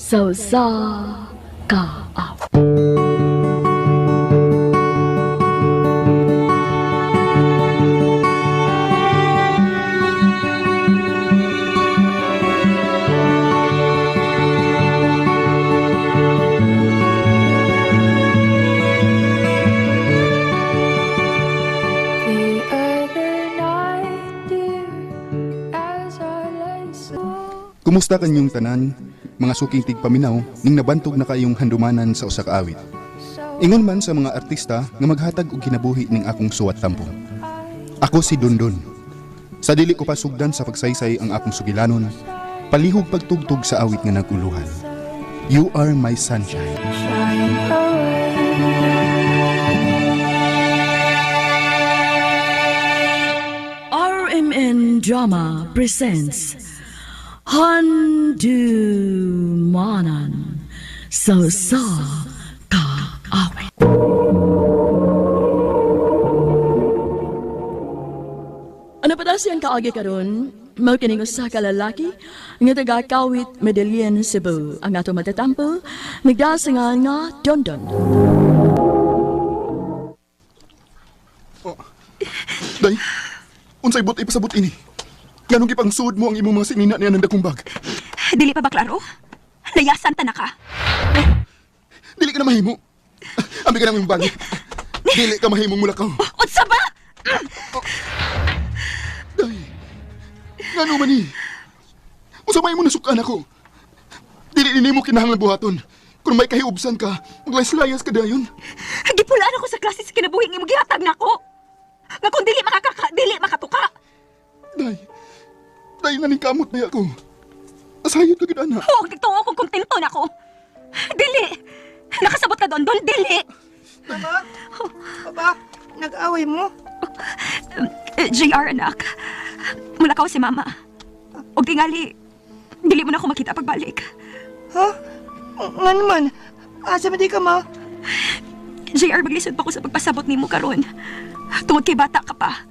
Sausa ka aw. The other night, dear, as I lay so. Kumusta kanyong tanan, mga suking tigpaminaw, ning nabantog na kayong handumanan sa usa ka awit. Ingon man sa mga artista nga maghatag og kinabuhi ning akong suwat tampong. Ako si Dondon. Sa dili ko pasugdan sa pagsaysay ang akong sugilanon, palihog pagtugtog sa awit nga naguluhan. You are my sunshine. Shine away. RMN Drama presents Handumanan Sausa ka awit. Ano pa daw siyang kaagi karon? Mao kining usa ka lalaki nga taga Kawit, Medellin, Cebu. Ang ato matatampo nagdasingan nga Dondon. Day, unsay but ipasabot ini? Nganong gipangsud mo ang imong mga sinina niya ng dakong bag? Dili pa ba klaro? Layasan ta na ka. Dili ka na mahimo. Ambi ka na imong bag. Dili ka mahimong mulakaw. Unsa ba? Day, ngano man ni? Unsa may mo nasukan ako? Dili ni mo kinahanglan buhaton. Kung may kahiubsan ka, maglayas-layas ka dayon. Gipulaan ako sa klase sa kinabuhi nga gihatag nako. Nga kung dili dili makatuka. Day nga ning kamot na ako. Asayod ka gid ana. Huwag nagtuo kung kontento nako. Dili. Nakasabot ka doon, dili. Mama? Papa? Nag-away mo? JR, anak. Mulakaw si mama. Og tingali, dili mo na ako makita pagbalik. Ha? Nga naman. Asa man di ka, ma? JR, maglisod pa ko sa pagpasabot nimo karon. Tungod kay bata ka pa.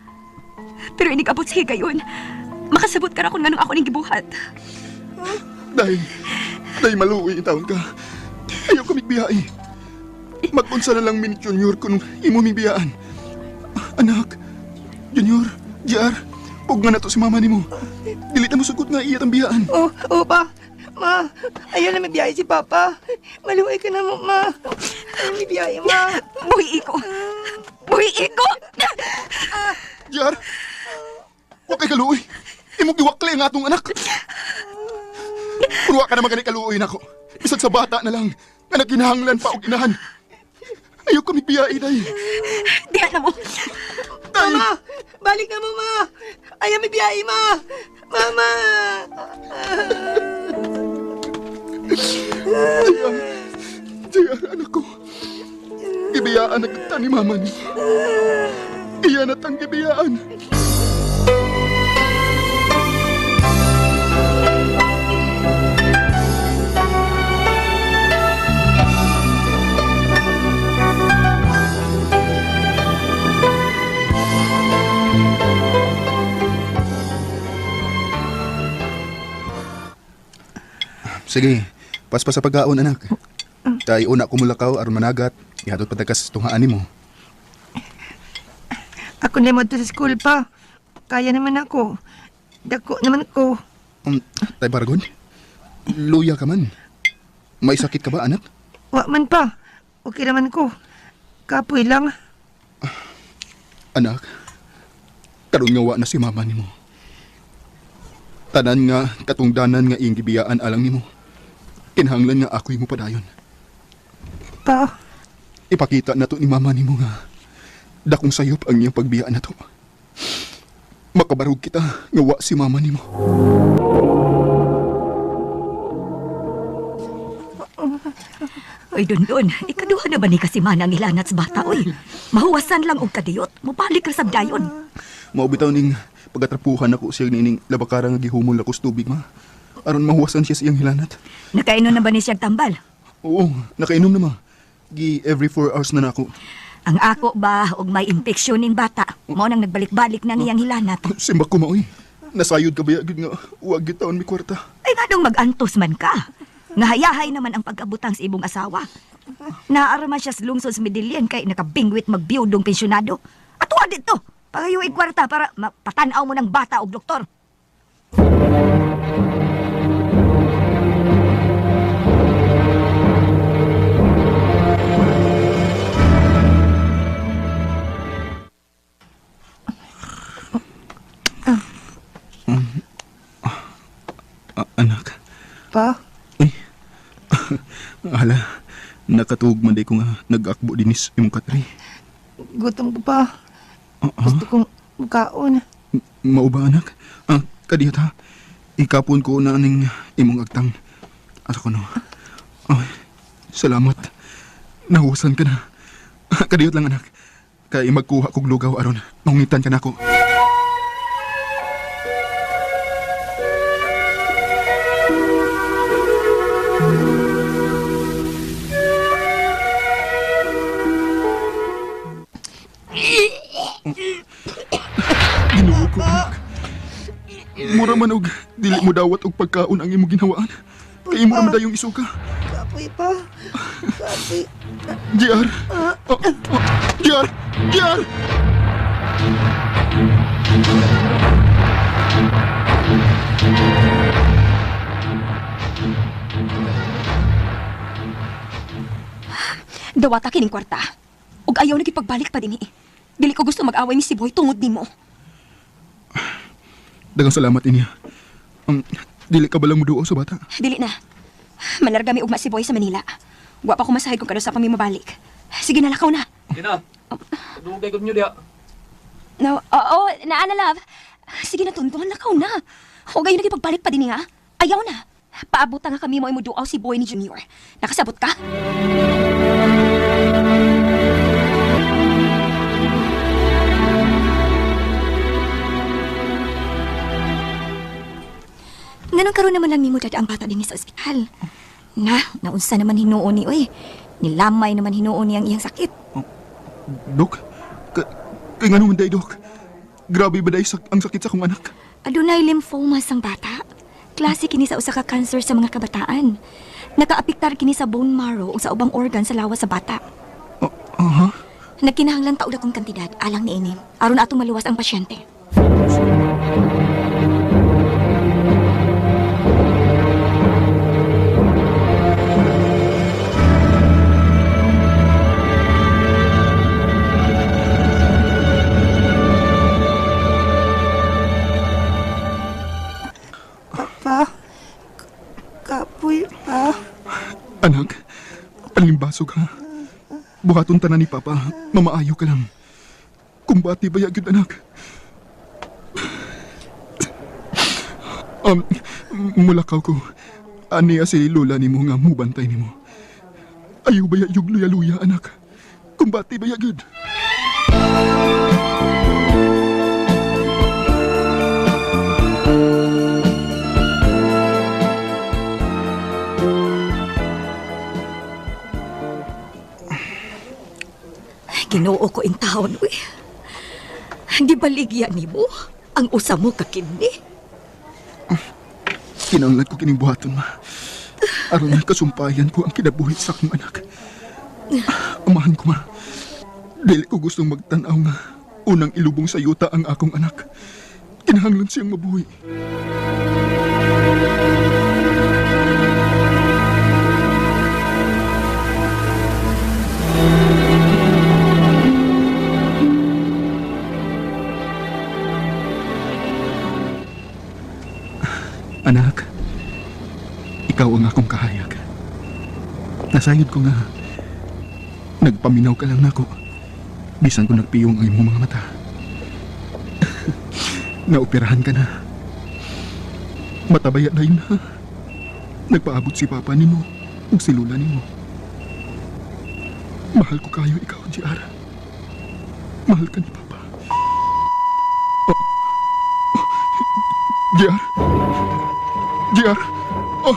Pero inigabot sa higayon. Makasabot ka ra kung nganong ako ning gibuhat. Day maluwi taon ka. Ayaw ka migbiyai. Magpunsa na lang min Junior kung imo mibiyaan. Anak, Junior, JR, ug nga na to si mama nimo. Dili na mo sugot nga iya ang biyaan. Oo pa. Ma, ayaw na may biyahe si Papa. Maluway ka na mo, ma. Ayaw may biyahe, ma. Buhi ko! Buhi ko! JR, huwag kay kaluoy. Imong giwakli ang atong anak. Kung wa ka na magani kaluoy nako. Bisag sa bata na lang nga nagkinahanglan pa og inahan. Ayaw ka migbiyai, day. Diyan na mo! Day! Mama, balik na mo, ma. Ayaw may biyahe, ma. Mama. JR, anak ko. Gibiyaan na kita ni mama ni. Iyan at ang gibiyaan. Sige, paspas sa pagkaon, anak. Tay una kumulakaw aron managat, ihatot patagas tungaan nimo. Ako na mo sa school pa. Kaya naman ako. Dako naman ko. Tay Bargon, luya ka man. May sakit ka ba, anak? Wa man pa. Okay naman ko. Kapoy lang. Anak, karon nga wa na si mama nimo. Tanan nga katungdanan nga iyang gibiyaan alang nimo. Kinahanglan nga ako'y mo padayon. Pa, Ipakita na to ni mama nimo nga dakong sayop ang iyang pagbiyaan na to. Makabarog kita nga wa si mama nimo. Oy, Dondon, ikaduha na ba ni kasimana ang ilanat sa bata, oy? Mahuwasan lang og kadiyot, mupalik ra sab dayon. Mao bitaw ning pagatrapuhan ako siya nining labakara nga gihumol ako sa tubig, ma. Aron mahuwasan siya sa iyang hilanat. Nakainom na ba ni siyang tambal? Oo, nakainom na, ma. Every 4 hours na nako. Ang ako ba og may infeksyon ning bata? Mao nang nagbalik-balik ng iyang hilanat. Simbak ko, maoy. Nasayod ka ba yagid nga uwag gitaon mi kwarta. Ay nganong mag-antos man ka? Ngahayahay naman ang pag-abutang sa ibong asawa. Naaraman siya sa lungsod sa Medellin kay nakabingwit magbiyudong pensyonado. At tuwa dito, pagayuig kwarta para patanaw mo ng bata o doktor. Anak, Pa, hala, nakatuog man day ko nga nag-akbo dinis imong katri. gutom ko pa. Gusto kong mukaon. Mao ba anak? Kadiyot ha. Ikapon ko na ning imong agtang. Asa ko no? Ay, salamat. Nahusan ka na. Kadiyot lang anak. Kay magkuha kog lugaw aron. Mangungitan ka na ako. Ginoo ko anak. Mura man og dili mo dawat og pagkaon ang imong ginawaan. Kay imo man dayong isuka. Kapoy pa. Kapoy. JR! JR! JR! Dawata kining kwarta. Ug ayaw nagipagbalik pa dinhi. Dili ko gusto mag-away ni si Boy tungod nimo. Dagang salamat inya. Dili ka balang muduo sa bata? Dili na. Malarga mi ugma si Boy sa Manila. Wa pa ko masahid kung kano sa kami mabalik. Sige na, lakaw na. Tina, dugay ko nyo diya. No, oo, naana love. Sige na, tuntuhan, lakaw na. Huwag kayo nagipagbalik pa din nga. Ayaw na. Paabutan nga kami mo imuduaw si Boy ni Junior. Nakasabot ka? Nanong karoon naman lang nimo dada ang bata din sa ospital. Naunsa naman hinuon ni, oy. Nilamay naman hinuon ni ang iyang sakit. Dok? Kay nga naman day, Dok. Grabe ba day ang sakit sa akong anak? Adunay lymphoma sang bata. Klase kini sa usa ka cancer sa mga kabataan. Nakaapektar kini sa bone marrow ug sa ubang organ sa lawas sa bata. Nagkinahanglan taud akong kantidad alang niini aron atong maluwas ang pasyente. Pa. Kapoy pa. Anak, palimbasog ha. Buhaton tanan ni Papa, mamaayo ka lang. Kumbati ba yagid anak? Mulakaw ko. Aniya si Lola ni mo nga mubantay ni mo. Ayaw ba yag luya-luya anak? Kumbati ba yagid? Ginoo ko in taon, uy. Di baligyan ni mo ang usa mo kakindi. Kinanglan ko kining buhaton ma. Aron nga kasumpayan ko ang kinabuhi sa akong anak. Amahan ko ma. Dili ko gustong magtanaw nga unang ilubong sa yuta ang akong anak. Kinahanglan siyang mabuhi. Anak, ikaw ang akong kahayag. Nasayod ko nga, nagpaminaw ka lang nako. Bisan ko nagpiyong ang imong mga mata. Naoperahan ka na. Matabaya na yun ha. Nagpaabot si Papa nimo o si Lola nimo. Mahal ko kayo ikaw, JR. Mahal ka ni Papa. JR? JR? Oh,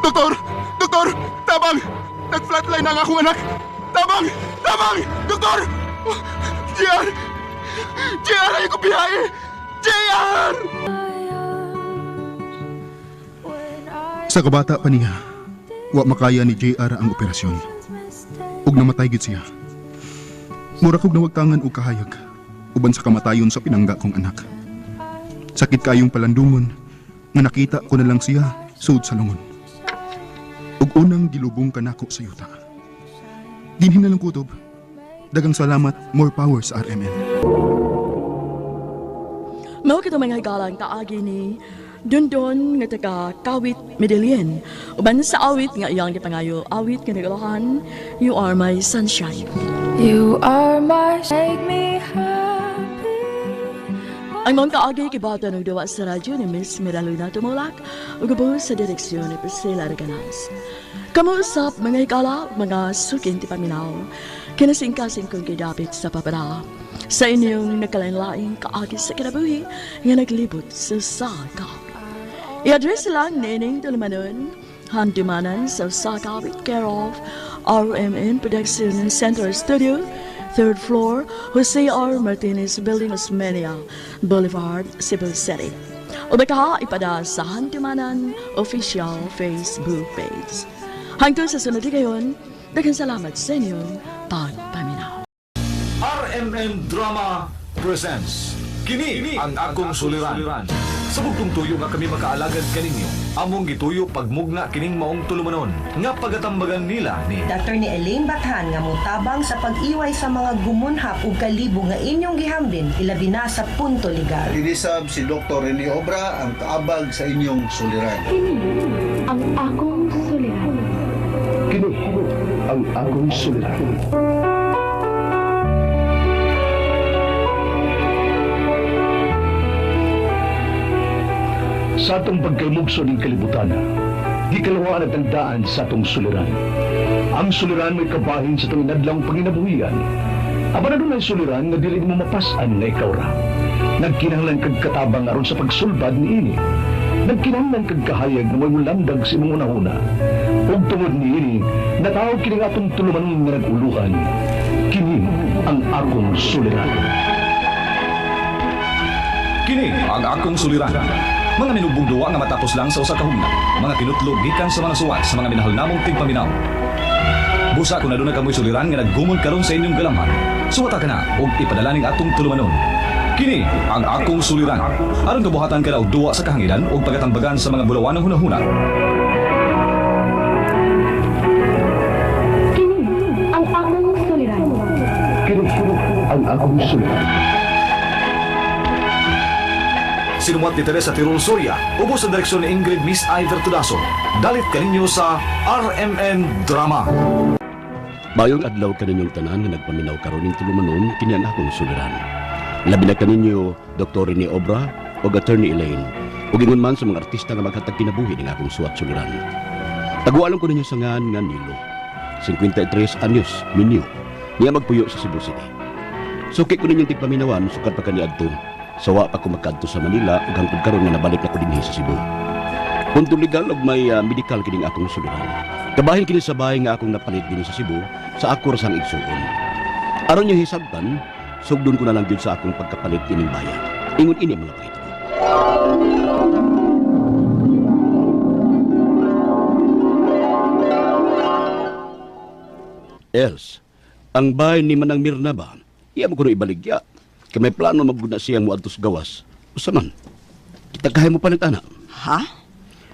Doktor! Doktor! Tabang! Nag-flatline ang akong anak! Tabang! Tabang! Doktor! Oh, JR! JR! Ayaw ko biyahe! JR! Sa kabata pa niya, Wa makaya ni JR ang operasyon. Ug namatay gid siya. Mura kog nawagtangan og kahayag, uban sa kamatayon sa pinangga kong anak. Sakit kayong palandungon, nga nakita ko na lang siya sud sa lungon. Ug unang gilubong kanako sa yuta. Dinhin na lang kutob. Dagang salamat, more power sa RMN. Mao kita mga galang kaagi ni Dondon nga taga Kawit Medellin. Uban sa awit nga iyang gipangayo, awit nga nagalahan, You Are My Sunshine. You are my make me happy. Ang mga kaagi kibata ng dawa sa radyo ni Miss Miraluna Tumulak ug ubos sa direksyon ni Priscilla Reganas. Kamuusap mga higala, mga suking tipaminaw, kinasingkasing kong kidapit sa papara. Sa inyong nagkalain-laing kaagi sa kinabuhi nga naglibot sa Sakawit. I-address lang Neneng Tulumanon, handumanan sa Sakawit, care of RMN Production Center Studio, 3rd floor, Jose R. Martinez Building, Osmeña Boulevard, Cebu City. O baka ipada sa handumanan official Facebook page. Hangtod sa sunod ngayon, daghang salamat sa inyong pagpaminaw. RMN Drama presents Kini ang akong suliran. Sa bugtong tuyo nga kami makaalagad kaninyo, among gituyo pagmugna kining maong tulumanon nga pagatambagan nila ni Dr. ni Elaine Bathan nga mutabang sa pag-iway sa mga gumunhap ug kalibo nga inyong gihambin ilabi na sa punto legal. Dinisab si Dr. Rene Obra ang kaabag sa inyong suliran. Ang akong suliran. Kini ang akong suliran. Sa atong pagkaymugso ng kalibutan, gikalawaan at tandaan sa atong suliran. Ang suliran may kabahin sa itong inadlang panginabuhian. Aba na doon ay suliran na dili mo mapasan na ikaw ra. Nagkinahanglan kag katabang aron sa pagsulbad ni ini. Nagkinahanglan kag kahayag na may mulandag sa imong unahuna. Ug tungod ni ini, natawag kini atong tulumanon nga nag-uluhan. Kini ang akong suliran. Kini ang akong suliran. Mga minubong duwa nga matapos lang sa usa ka hugna. Mga kinutlog gikan sa mga suwat sa mga minahal namong tigpaminaw. Busa kung naduna kamoy suliran nga naggumon karon sa inyong galamhan. Suwata ka na ug ipadala ning atong tulumanon. Kini ang akong suliran. Aron kabuhatan ka na og duwa sa kahanginan ug pagatambagan sa mga bulawan ng hunahuna. Kini ang akong suliran. Kini ang akong suliran. Sinumat ni Teresa Tirul Soria, ubos sa direksyon ni Ingrid Miss Iver Tudaso. Dalit kaninyo sa RMN Drama. Mayong adlaw kaninyong tanan nga nagpaminaw karon ning tulumanon kini ang akong suliran. Labi na kaninyo Dr. Rene Obra ug Attorney Elaine ug ingon man sa mga artista nga maghatag kinabuhi ning akong suwat suliran. Tagualan ko ninyo sa ngan nga Nilo. 53 anyos, minyo. Niya magpuyo sa Cebu City. Sukit ko ninyong tigpaminawan sukat pa kaniadto. Sawa pa ko makadto sa Manila ug hangtod karon nga nabalik na ko dinhi sa Cebu. Punto legal ug may medical kining akong suliran. Kabahin kini sa bahay nga akong napalit dinhi sa Cebu sa ako sang igsuon. Aron niyo hisabtan, sugdon ko na lang gyud sa akong pagkapalit kining bayan. Ingon ini mga pakita ko. Els, ang bahay ni Manang Mirna ba? Iya mo ko na ibaligya. Kaya may plano maguna siyang muadtos gawas. Usa man, kita kahay mo palit anak. Ha?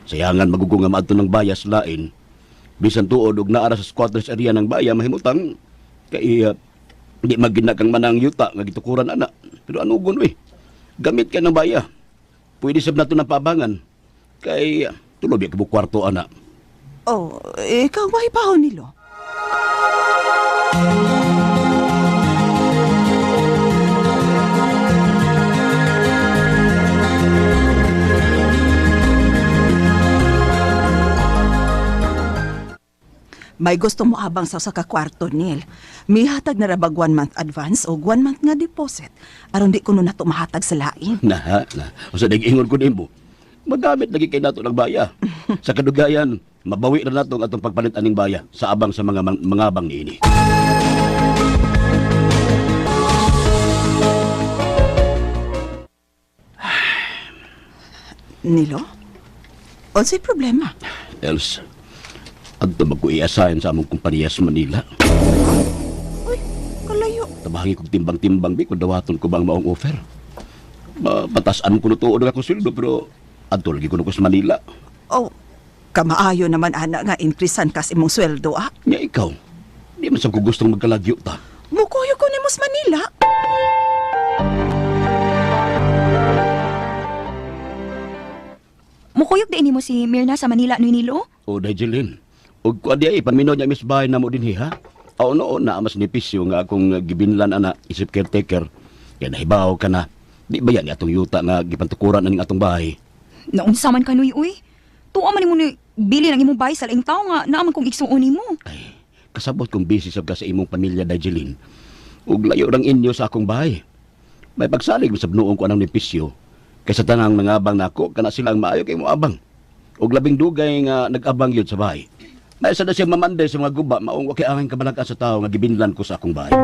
Sayangan magugunga maadto ng bayas lain. Bisan tuod og naara sa squatters area ng bayan mahimutang kay di magina kang manang yuta nga gitukuran anak. Pero anugon we? Gamit ka ng baya. Pwede sab nato ng pabangan. Kay tuloy ka kwarto anak. Oh, ikaw mahipahon nilo. May gusto mo abang sa usa ka kwarto, Neil. Mihatag na rabag 1 month advance o 1 month nga deposit. Aron di ko na to mahatag sa lain. Na. Usa nag-ingon ko nimo. Magamit lagi kay nato ng baya. Sa kadugayan, mabawi na nato ang atong pagpalit aning baya sa abang sa mga mangabang niini. Nilo? Unsay problema? Els, Adto magkuiasayan sa among kumpanya sa Manila. Uy, kalayo. Tabahangi kong timbang-timbang bi kung dawaton ko bang maong offer. Patasan ko na tuod ako sildo pero adto lagi ko na ko sa Manila. Oh, kamaayo naman ana nga increasean kas imong sweldo ah. Nya ikaw, di man sa ko gustong magkalagyo ta. Mukuyo ko ni Mos Manila. Mukuyog din mo si Mirna sa Manila no Nilo? O Dajelin, og kuan di ay paminod niya mis bahay na mo dinhi ha. Aw noon na mas nipisyo nga akong gibinlan ana isip caretaker. Kaya nahibaw ka na. Di ba yan atong yuta nga gipantukuran aning atong bahay? Naunsa man kanuy uy. Tuwa man nimo ni bili ng imong bahay sa laing tao nga naaman kong igsuon nimo. Ay, kasabot kong busy sab ka sa imong pamilya Dajelin. Ug layo rang inyo sa akong bahay. May pagsalig sa nuong ko anang nipisyo. Kaysa tanang nangabang nako kana silang maayo kay mo abang. Ug labing dugay nga nag-abang yun sa bahay. May sada siya mamanday sa mga guba maong wa kay angin kabalaka sa tao nga gibinlan ko sa akong bahay.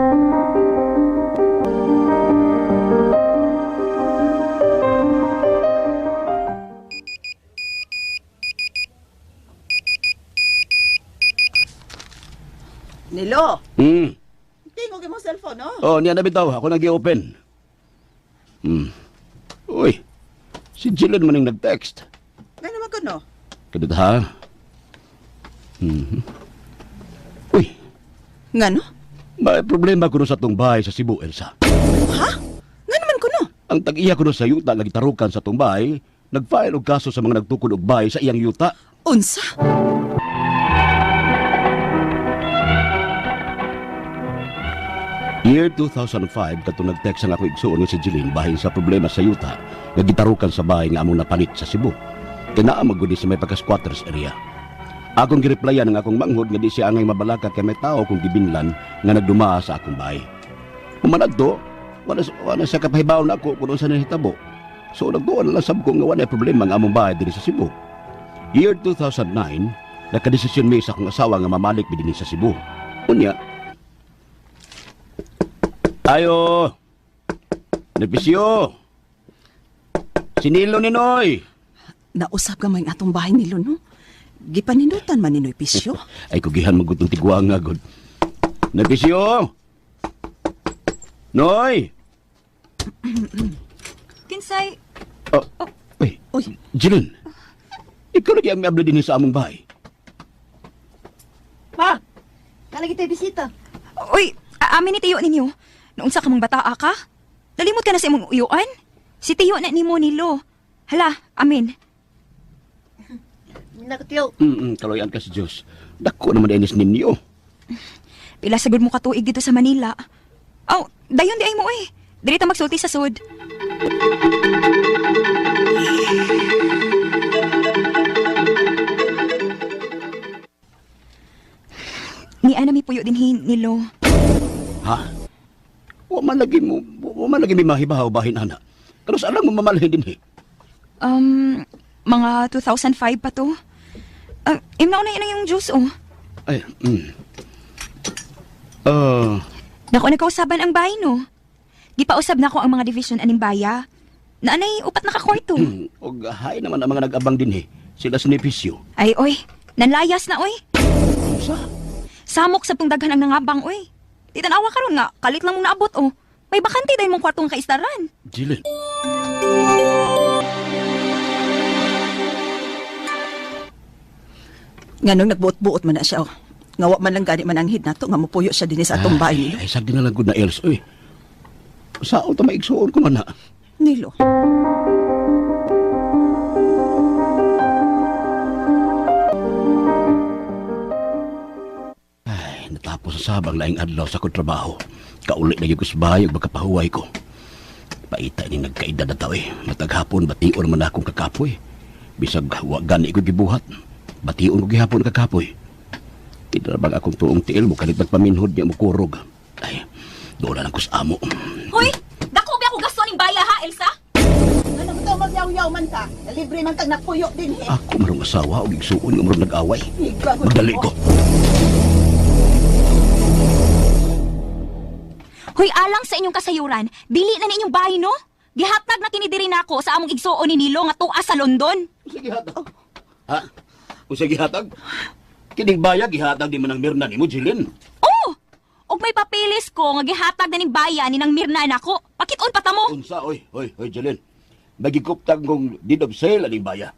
Nilo, Hmm. tingog imong cellphone no? Oh, niya na bitaw ako nag-i-open. Uy. Si Jillian man yung nag-text. Ngano man kuno? Kadot ha? Uy, Ngano? may problema ko sa tong bahay sa Cebu, Elsa. Ha? Ngano man kuno? Ang tag-iya ko sa yuta nga gitarukan sa tong bahay, nag-file og kaso sa mga nagtukod og bahay sa iyang yuta. Unsa? Year 2005, katong nag-text ang ako igsuon nga si Jillian bahin sa problema sa yuta nga gitarukan sa bahay nga among napalit sa Cebu. Kinaa magudi sa may pagka-squatters area. Akong gireplyan ng akong manghod nga di siya angay mabalaka kay may tao kong gibinlan nga nagdumaa sa akong bahay. Humanad to, wala siya kapahibaw na ako kung sa nahitabo. So nagduan lang sab ko nga wala problema nga among bahay diri sa Cebu. Year 2009, nakadesisyon mi sa akong asawa nga mamalik mi dinhi sa Cebu. Unya, ayo! Napisyo! Sinilo ni Noy! Nausap ka may atong bahay nilo no? Gipanindutan man ninoy pisyo. Ay kugihan magutong tigwang nga god. Napisyo! Noy! Kinsay, Uy, Uy, Jilin! Ikaw lagi ang may abla din sa among bahay. Pa, nalagi tayo bisita. uy, amin ni tiyo ninyo. Naunsa ka mong bataa ka? Nalimot ka na sa imong uyuan? Si tiyo na nimo Nilo. Hala, amin. Nakatiyo. Kaloyan ka sa Diyos. Dako naman dinis ninyo. Pila sagod mo katuig dito sa Manila. Aw, dayon di ay mo eh. Dili ta magsulti sa sud. Ni ana mi puyo din Nilo. Ha? Wa man lagi mi mahibaw bahin ana. Kano sa lang mo mamalhin din Mga 2005 pa to. Imnaw na yun yung juice, oh. Ay, Naku, nagkausaban ang bahay, no? Gipausab na ko ang mga division aning baya. Naanay, upat na kakwarto. og hay naman ang mga nag-abang din Sila sa Nepisyo. Ay, oy. Nanlayas na, oy. Sa? Samok sa daghan ang nangabang, oy. Di tanawa ka ron nga, kalit lang mong naabot, oh. May bakante dahil mong kwartong kaistaran. Jilin. nganong nagbuot-buot man na siya. Oh. Ngawa man lang gani man ang hid nato nga mopuyo siya dinhi sa atong bahay nilo. Ay, sagdi na lang gud na else, oy. Sao ta maigsuon ko man na? Nilo. Ay, natapos sa sabang laing adlaw sa akong trabaho. Kauli na yung kusbahay ug makapahuway ko. Paita ni nagkaedad na tao Mataghapon bation man akong kakapoy. Bisag wa gani ko gibuhat. Bation ko gihapon kakapoy. Tidrabag akong tuong tiil mo kalit nagpaminhod niya mo kurog. Ay, doon na lang ko sa amo. Hoy! Dako ba ako gasto ning baya ha, Elsa? Ano mo ito magyaw-yaw man ka? Nalibre man kag napuyo din eh. Ako marong asawa o igsuon nga marong nag-away. Magdali ko. Hoy, alang sa inyong kasayuran, dili na ninyong bahay, no? Gihatag na kinidiri nako sa among igsuon ni Nilo nga tuwa sa London. Sige hatag. Ha? Kung sige hatag? Kining bayag gihatag di man ang Mirna nimo, Jilin. Oh! Og may papilis ko nga gihatag na ning bayan ni nang Mirna nako. Pakit-on pa ta mo. Unsa oy, Jilin. Magiguptag kong deed of sale aning baya.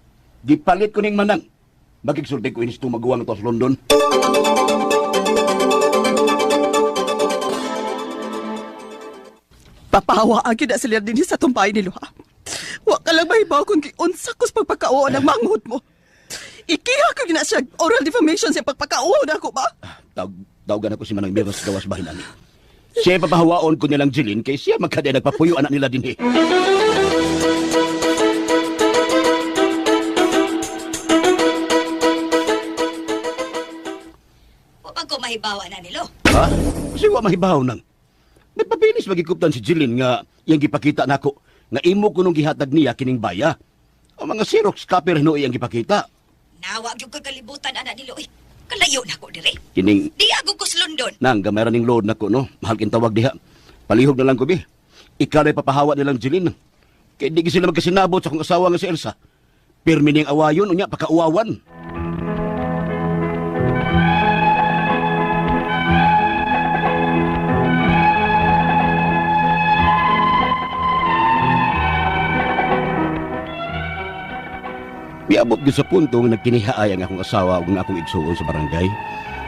Gipalit ko ning manang. Magigsulti ko inis tumaguwang to sa London. Papahawa agad na sila din sa tumpay ni Luha. Wa ka lang mahibaw kung unsa kus pagpakao ng manghod mo. Ikiha ko na siya oral defamation sa pagpakao na ako ba? Tawgan ako si Manang Mirna sa gawas bahin ani. Siya papahawaon ko nilang Jilin kay siya magkada nagpapuyo anak nila din. Pag ko mahibawa na nilo. Ha? Kasi wa mahibaw nang. Nagpapilis magikuptan si Jilin nga iyang gipakita nako nga imo ko nung gihatag niya kining baya. Ang mga Xerox copy rin iyang gipakita. Nawa gyud ko kalibutan ana nilo. Uy, kalayo na ko dire. Kining Di ako ko sa London. nang gamay ning load nako no. Mahal kin tawag diha. Palihog na lang ko bi. Ikaw na papahawa nilang Jilin. Kay di sila magkasinabot sa akong asawa nga si Elsa. Pirmi ning awayon unya pakauawan. Miabot gyud sa punto nga nagkinihaay ang akong asawa ug nga akong igsuon sa barangay.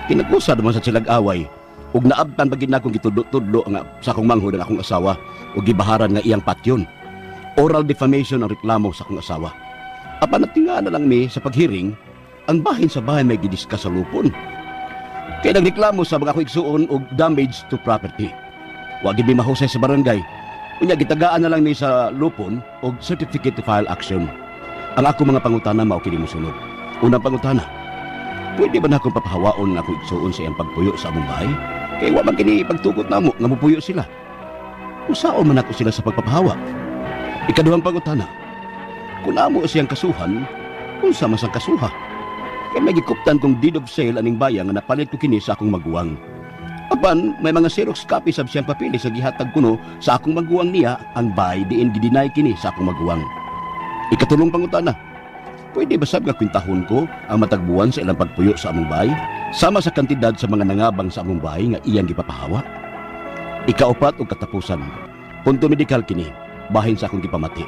Kinag-usad man sa silag away ug naabtan pagid na akong gitudlo-tudlo nga sa akong manghod ang akong asawa ug gibaharan nga iyang patyon. Oral defamation ang reklamo sa akong asawa. Apan natingaan na lang mi sa paghiring ang bahin sa bahay may gidiskas sa lupon. Kaya nagreklamo sa mga akong igsuon og damage to property. Wa gid mi mahusay sa barangay. Unya gitagaan na lang mi sa lupon og certificate to file action. Ang ako mga pangutana mao kini mosunod. Unang pangutana, pwede ba na akong papahawaon nga ako igsuon sa iyang pagpuyo sa among bahay? Kaya wa man kini pagtugot namo nga mupuyo sila. Usaon man ako sila sa pagpapahawa. Ikaduhang pangutana, kung amo siyang kasuhan, unsa man sang kasuha? Kaya may gikuptan kong deed of sale aning bayan nga napalit ko kini sa akong maguwang. Apan, may mga Xerox copy sab siyang papili sa gihatag kuno sa akong maguwang niya ang bahay diin gidinay kini sa akong maguwang. Ikatulong pangutana, pwede ba sab nga kwintahon ko ang matagbuan sa ilang pagpuyo sa among bahay sama sa kantidad sa mga nangabang sa among bahay nga iyang gipapahawa? Ikaupat ug katapusan, punto medikal kini, bahin sa akong gipamati.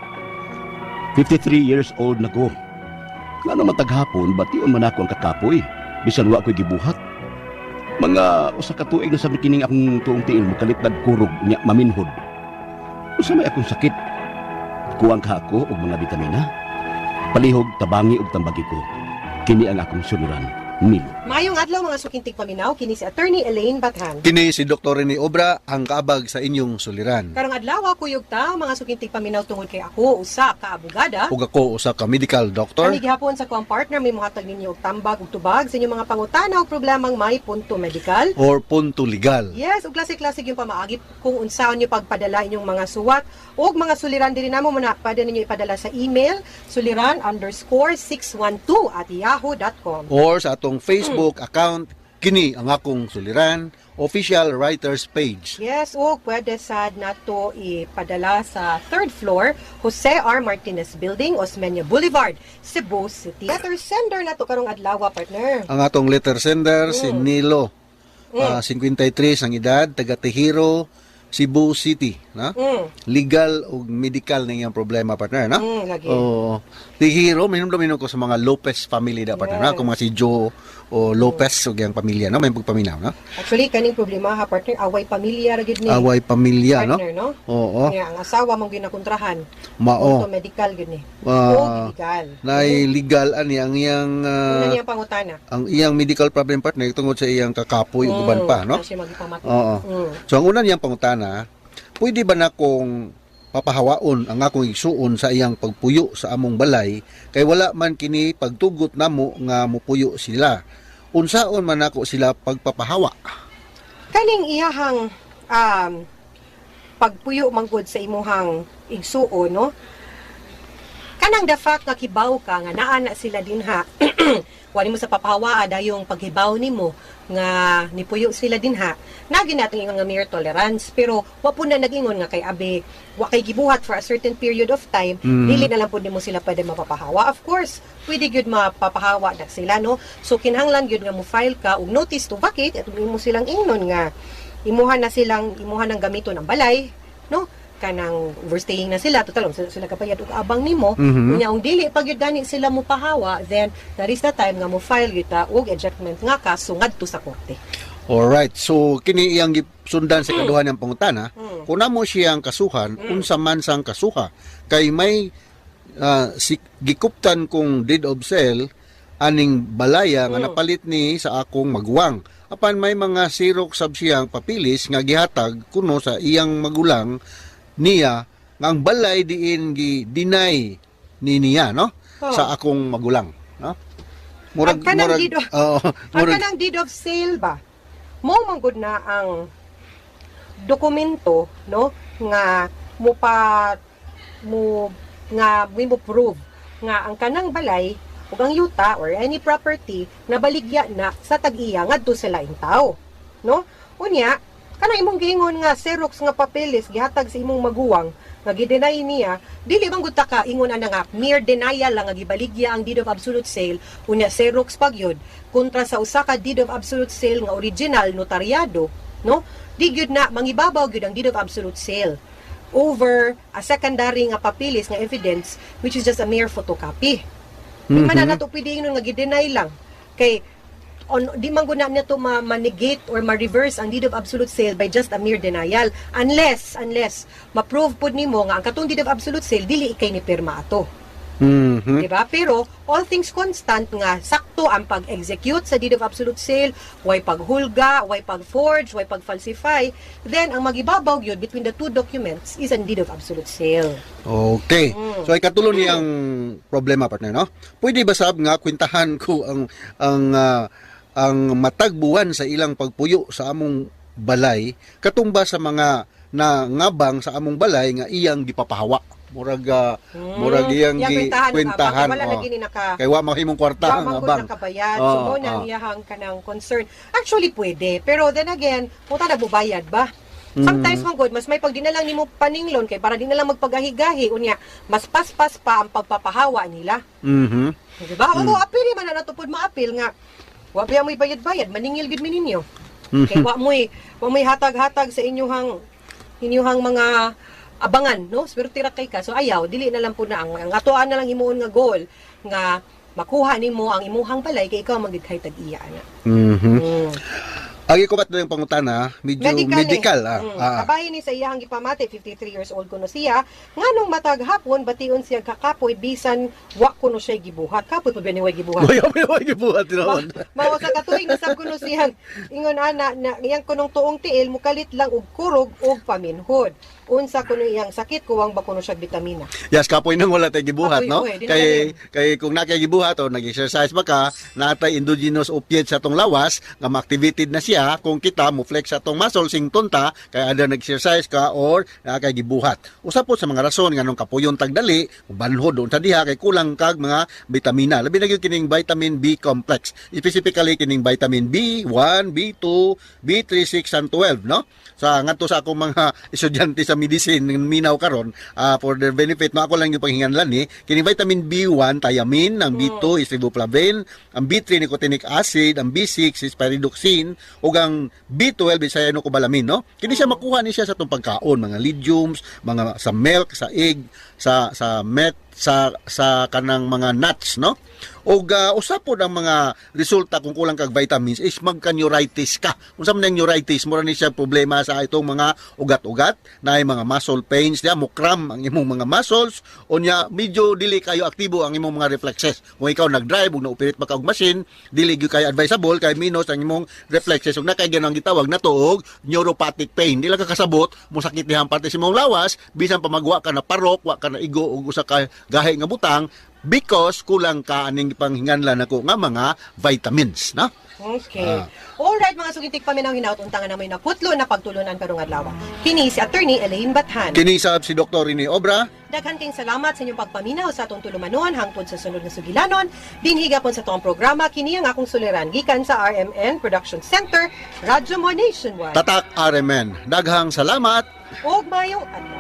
53 years old na ko. Ngano mataghapon, bation man ako ang kakapoy, bisan wa ko'y gibuhat. Mga usa ka tuig na sabi kining akong tuong tiil makalitad kurog nya maminhod. Usa may akong sakit. Kuwang ka ako og mga bitamina. Palihog, tabangi ug tambagi ko. Kini ang akong suliran, Milo. Mayong adlaw mga sukintig paminaw, kini si Attorney Elaine Bathan. Kini si Dr. Rene Obra, ang kaabag sa inyong suliran. Karong adlaw kuyog ta mga sukintig paminaw tungod kay ako usa ka abogada. Ug ako usa ka medical doctor. Kani gihapon sa kuang partner may muhatag ninyo og tambag ug tubag sa inyong mga pangutana ug problemang may punto medikal or punto legal. Yes, ug klase-klase yung pamaagi kung unsaon niyo pagpadala inyong mga suwat ug mga suliran diri namo muna pwede ninyo ipadala sa email suliran_612@yahoo.com Or sa atong Facebook account, kini ang akong suliran, official writers page. Yes, o pwede sad nato ipadala sa 3rd floor, Jose R. Martinez Building, Osmeña Boulevard, Cebu City. Letter sender nato karong adlaw, partner. Ang atong letter sender, si Nilo. 53 ang edad, taga Tejiro, Cebu City, na? Legal o medical na iyang problema, partner, na? Lagi. Tejiro, minum ko sa mga Lopez family da, partner, na? Kung mga si Joe o Lopez o iyang pamilya, no? May pagpaminaw, no? Actually, kaning problema ha, partner, away pamilya ra gid ni. Away pamilya, partner, no? Oo. Nga, ang asawa mong ginakontrahan. Mao. Punto medical gid ni. O legal. Nay legal ani ang iyang Una niyang pangutana. ang iyang medical problem, partner tungod sa iyang kakapoy ug uban pa, no? Siya magipamati. Oo. So ang una niyang pangutana, pwede ba na kong papahawaon ang akong igsuon sa iyang pagpuyo sa among balay kay wala man kini pagtugot namo nga mupuyo sila. Unsaon man ako sila pagpapahawa? Kaning iyahang pagpuyo manggod sa imuhang igsuon, no? Kanang the fact nga kibaw ka nga naa na sila dinha Wali mo sa papahawa dayong paghibaw nimo nga nipuyo sila dinha. Nagi natin ingon nga mere tolerance pero wa po na nagingon nga kay abi wa kay gibuhat for a certain period of time, dili na lang po nimo sila pwede mapapahawa. Of course, pwede gyud mapapahawa na sila no. So kinahanglan gyud nga mo file ka og notice to vacate at imo silang ingnon nga imuha ng gamito ng balay no. Kanang overstaying na sila, total sila kapayat og abang nimo, unya ang dili pag yun gani sila mo pahawa, then that is the time nga mo file kita og ejectment nga kaso ngadto sa korte. Alright, so kini iyang sundan sa kaduhan ng pangutana, kung namo siyang kasuhan, unsa man sang kasuha, kay may gikuptan kong deed of sale aning balaya nga napalit ni sa akong maguwang. Apan may mga sirok sab siyang papilis nga gihatag kuno sa iyang magulang niya nga ang balay diin gi-deny ni niya no sa akong magulang no murag kanang deed of sale ba mo manggod na ang dokumento no nga mo prove nga ang kanang balay ug ang yuta or any property na baligya na sa tag-iya ngadto sa laing tao no unya kana imong giingon nga xerox nga papeles gihatag sa imong maguwang nga gi-deny niya, dili man gud ta ka ingon ana nga mere denial lang nga gibaligya ang deed of absolute sale unya xerox pagyud kontra sa usa ka deed of absolute sale nga original notaryado, no? Di gyud na mangibabaw gyud ang deed of absolute sale over a secondary nga papeles nga evidence which is just a mere photocopy. Di man na nato pwede ingon nga gi-deny lang kay di man guna nito ma-negate or ma-reverse ang deed of absolute sale by just a mere denial unless ma-prove pud nimo nga ang katong deed of absolute sale dili ikay ni pirma ato. Diba? Pero all things constant nga sakto ang pag-execute sa deed of absolute sale, way paghulga, way pag-forge, way pag-falsify, then ang magibabaw yun between the two documents is a deed of absolute sale. Okay. So ay katulo niyang problema partner no. Pwede ba sab nga kwentahan ko ang matagbuan sa ilang pagpuyo sa among balay katumba sa mga nangabang sa among balay nga iyang gipapahawa murag iyang gikwentahan kay wa mahimong kwarta ang abang nakabayad so mo na iyahang kanang concern actually pwede pero then again puta nagbubayad ba sometimes man good mas may pag di na lang nimo paninglon kay para di na lang magpagahi-gahi unya mas paspas pa ang pagpapahawa nila diba although apil man na natupod maapil nga wa pa may bayad-bayad maningil gid mi ninyo kay wa mo'y hatag-hatag sa inyuhang mga abangan, no? Pero tira kay ka. So ayaw, dili na lang po na ang atoan na lang himuon nga goal nga makuha nimo ang imuhang balay kay ikaw magighay tag-iya na. Agi ko ba't na yung pangutana, medyo medical. Kabahin ni sa iyang gipamate, 53 years old kuno siya, nganong matag hapon, bation siya kakapoy, bisan wa kuno siya gibuhat. Kapoy pa ba niya gibuhat? Way gibuhat naman. Mao sa katuig nasab kuno siyang, ingon ana, na iyang kunong tuong tiil, mukalit lang og kurog og paminhod. Unsa kuno iyang sakit, kuwang ba kuno siya vitamina. Yes, kapoy nang wala tay gibuhat, no? Kay kung nakay gibuhat o nag-exercise ba ka, natay endogenous opiates sa tong lawas, nga ma-activated na siya kung kita mo flex sa tong muscle sing tunta kay ada nag-exercise ka or kay gibuhat. Usa po sa mga rason nganong kapuyon tagdali, banhod doon sa diha kay kulang kag mga vitamina. Labi na gyud kining vitamin B complex. Specifically kining vitamin B1, B2, B3, 6 and 12, no? Sa ngadto sa akong mga estudyante sa medicine minaw karon for their benefit no ako lang yung panghinganlan ni kining vitamin B1 thiamine, ang B2 is riboflavin, ang B3 nicotinic acid, ang B6 is pyridoxine ug ang B12 is cyanocobalamin no kini siya makuha ni siya sa tong pagkaon mga legumes mga sa milk sa egg sa meat sa kanang mga nuts no og usa pod ang mga resulta kung kulang kag vitamins is magka-neuritis ka. Unsa man ang neuritis mura ni siya problema sa itong mga ugat-ugat na mga muscle pains niya mo cramp ang imong mga muscles unya medyo dili kayo aktibo ang imong mga reflexes. Kung ikaw nag-drive ug na-operate ba ka og machine dili gyud kayo advisable kay minus ang imong reflexes ug nakay ganang gitawag nato og neuropathic pain. Dili ka kasabot mo sakit dihang parte sa imong lawas bisan pa magwa ka na parok wa ka na igo og usa ka gahi nga butang because kulang ka aning panghinganlan nako nga mga vitamins, no? Okay. Alright, mga sugintig paminaw, hinaut-untangan namin na putlo na pagtulunan karong adlaw. Kini si Attorney Elaine Bathan. Kinisab si Dr. Rene Obra. Daghan kayong salamat sa inyong pagpaminaw sa atong tulumanon hangtod sa sunod na sugilanon. Dinhiga po sa tong programa, kini ang akong suliran gikan sa RMN Production Center, Radyo Mo Nationwide. Tatak RMN. Daghang salamat. Og mayong adlaw.